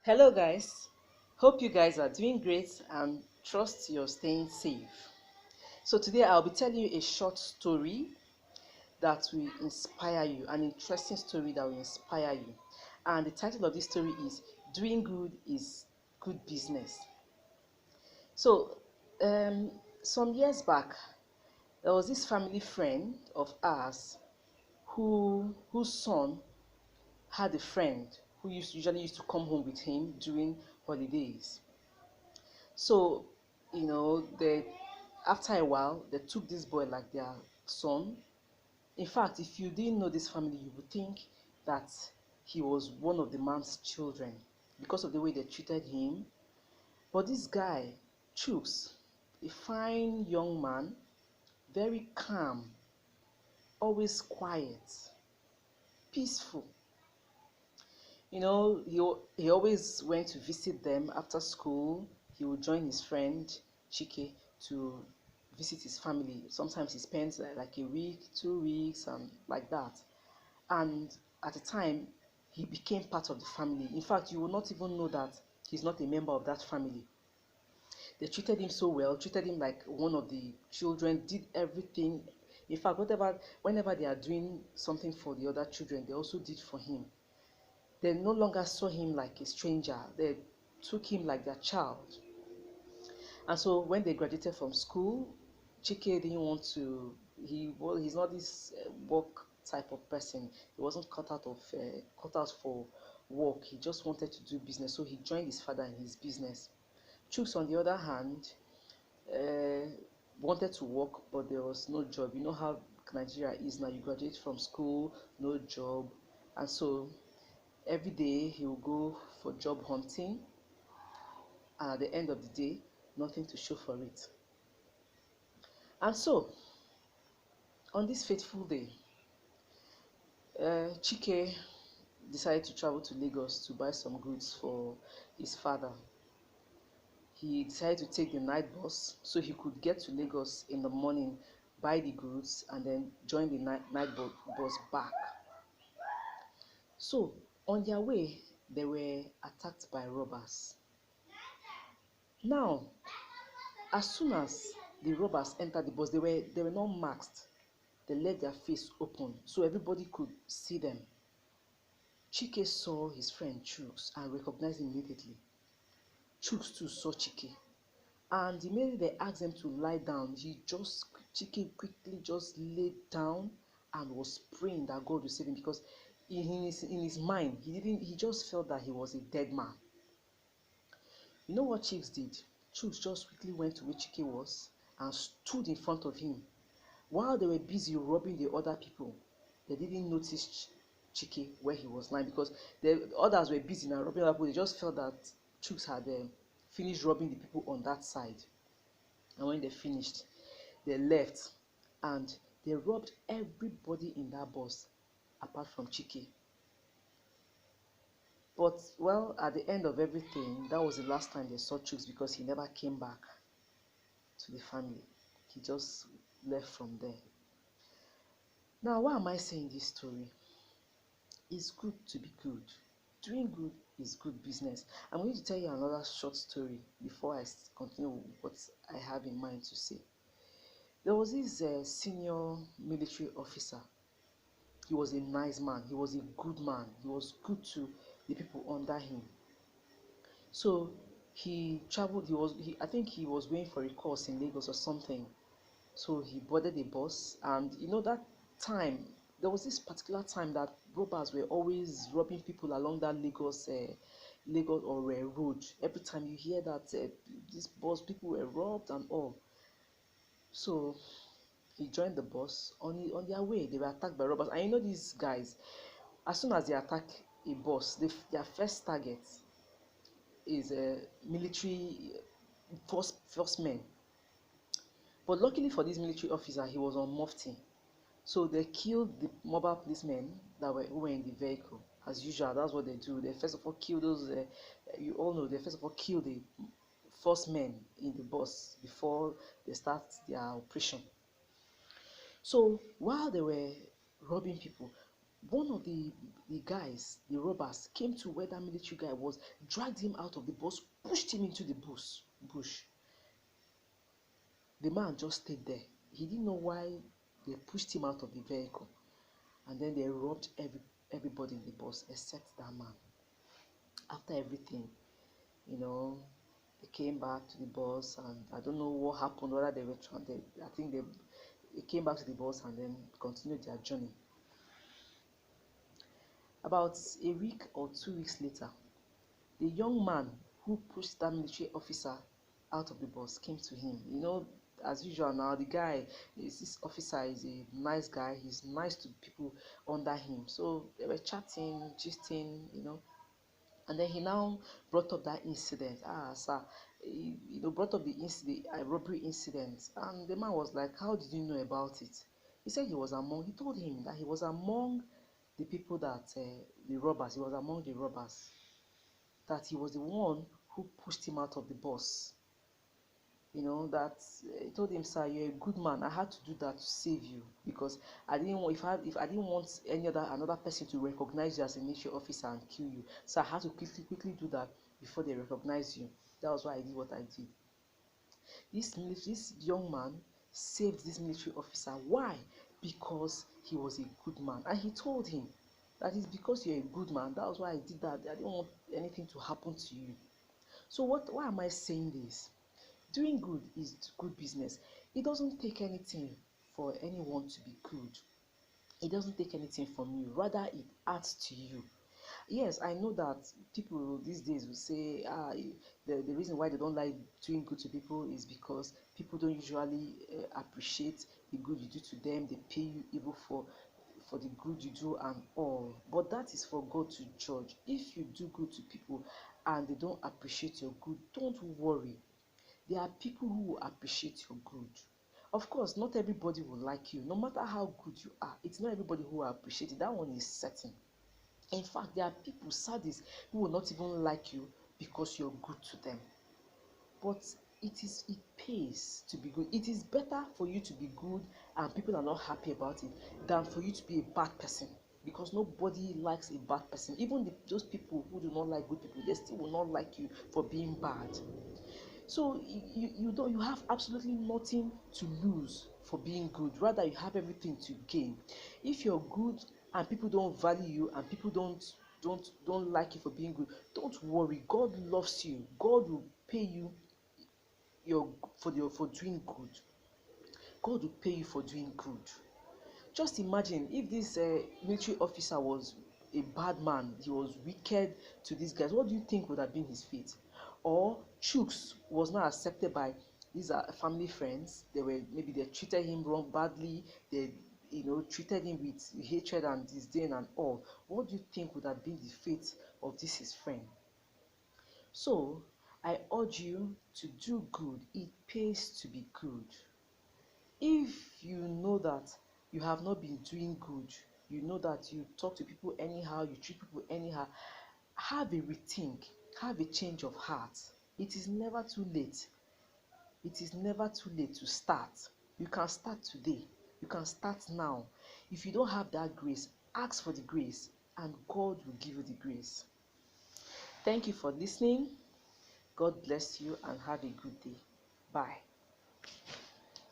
Hello, guys. Hope you guys are doing great and trust you're staying safe. So, today I'll be telling you a short story that will inspire you, an interesting story that will inspire you. And the title of this story is Doing Good is Good Business. So, some years back, there was this family friend of ours whose son had a friend who usually used to come home with him during holidays. So, they after a while they took this boy like their son. In fact, if you didn't know this family, you would think that he was one of the man's children because of the way they treated him. But this guy, Chooks, a fine young man, very calm, always quiet, peaceful. He always went to visit them after school. He would join his friend Chike to visit his family. Sometimes he spends like a week, 2 weeks, and like that. And at the time, he became part of the family. In fact, you will not even know that he's not a member of that family. They treated him so well, treated him like one of the children, did everything. In fact, whenever they are doing something for the other children, they also did for him. They no longer saw him like a stranger. They took him like their child. And so when they graduated from school, Chike didn't want to. He's not this work type of person. He wasn't cut out for work. He just wanted to do business. So he joined his father in his business. Chooks, on the other hand, uh, wanted to work, but there was no job. You know how Nigeria is now. You graduate from school, no job, and so every day he will go for job hunting, and at the end of the day, nothing to show for it. And so, on this fateful day, Chike decided to travel to Lagos to buy some goods for his father. He decided to take the night bus so he could get to Lagos in the morning, buy the goods, and then join the bus back. So, on their way, they were attacked by robbers. Now, as soon as the robbers entered the bus, they were not masked. They left their face open so everybody could see them. Chike saw his friend Chooks and recognized him immediately. Chooks too saw Chike, and immediately they asked him to lie down. Chike quickly just laid down and was praying that God would save him, because in his mind he just felt that he was a dead man. You know what Chooks did? Chooks just quickly went to where Chike was and stood in front of him. While they were busy robbing the other people, they didn't notice Chike where he was lying, because the others were busy now robbing other people. They just felt that Chooks had finished robbing the people on that side. And when they finished, they left and they robbed everybody in that bus apart from Chike. But, well, at the end of everything, that was the last time they saw Chooks, because he never came back to the family. He just left from there. Now, why am I saying this story? It's good to be good. Doing good is good business. I'm going to tell you another short story before I continue with what I have in mind to say. There was this senior military officer. He was a nice man. He was a good man. He was good to the people under him. So he traveled. I think he was going for a course in Lagos or something. So he boarded a bus, and that time, there was this particular time that robbers were always robbing people along that Lagos or road. Every time you hear that this bus, people were robbed and all. So he joined the bus. On their way, they were attacked by robbers. And these guys, as soon as they attack a bus, their first target is a military first men. But luckily for this military officer, he was on mufti. So they killed the mobile policemen who were in the vehicle. As usual, that's what they do. They first of all kill those. You all know, they first of all kill the first men in the bus before they start their operation. So while they were robbing people, one of the guys, the robbers, came to where that military guy was, dragged him out of the bus, pushed him into the bush. The man just stayed there. He didn't know why they pushed him out of the vehicle, and then they robbed everybody in the bus except that man. After everything, you know, they came back to the bus, and I don't know what happened, whether they were trying. I think they came back to the bus and then continued their journey. About a week or 2 weeks later, the young man who pushed that military officer out of the bus came to him. You know, as usual now, the guy is this officer is a nice guy. He's nice to people under him. So they were chatting, gisting, you know. And then he now brought up that incident. Sir, brought up the incident, a robbery incident. And the man was like, how did you know about it? He said he told him that he was among the people that, the robbers, he was among the robbers, that he was the one who pushed him out of the bus. You know, that he told him, sir, you're a good man. I had to do that to save you, because I didn't want, if I didn't want another person to recognize you as a military officer and kill you, so I had to quickly do that before they recognize you. That was why I did what I did. This young man saved this military officer. Why? Because he was a good man, and he told him that it's because you're a good man. That was why I did that. I didn't want anything to happen to you. So why am I saying this? Doing good is good business. It doesn't take anything for anyone to be good. It doesn't take anything from you. Rather, it adds to you. Yes, I know that people these days will say, the reason why they don't like doing good to people is because people don't usually appreciate the good you do to them. They pay you even for the good you do and all. But that is for God to judge. If you do good to people and they don't appreciate your good, don't worry. There are people who will appreciate your good. Of course, not everybody will like you. No matter how good you are, it's not everybody who will appreciate it. That one is certain. In fact, there are people, saddies, who will not even like you because you're good to them. But it pays to be good. It is better for you to be good and people are not happy about it than for you to be a bad person, because nobody likes a bad person. Even those people who do not like good people, they still will not like you for being bad. So you have absolutely nothing to lose for being good. Rather, you have everything to gain. If you're good and people don't value you and people don't like you for being good, don't worry. God loves you. God will pay you for doing good. God will pay you for doing good. Just imagine if this military officer was a bad man, he was wicked to these guys, what do you think would have been his fate? Or Chooks was not accepted by these family friends. Maybe they treated him wrong badly, they treated him with hatred and disdain and all. What do you think would have been the fate of this his friend? So I urge you to do good. It pays to be good. If you know that you have not been doing good, you know that you talk to people anyhow, you treat people anyhow, have a rethink, have a change of heart. It is never too late. It is never too late to start. You can start today. You can start now. If you don't have that grace, ask for the grace and God will give you the grace. Thank you for listening. God bless you and have a good day. Bye.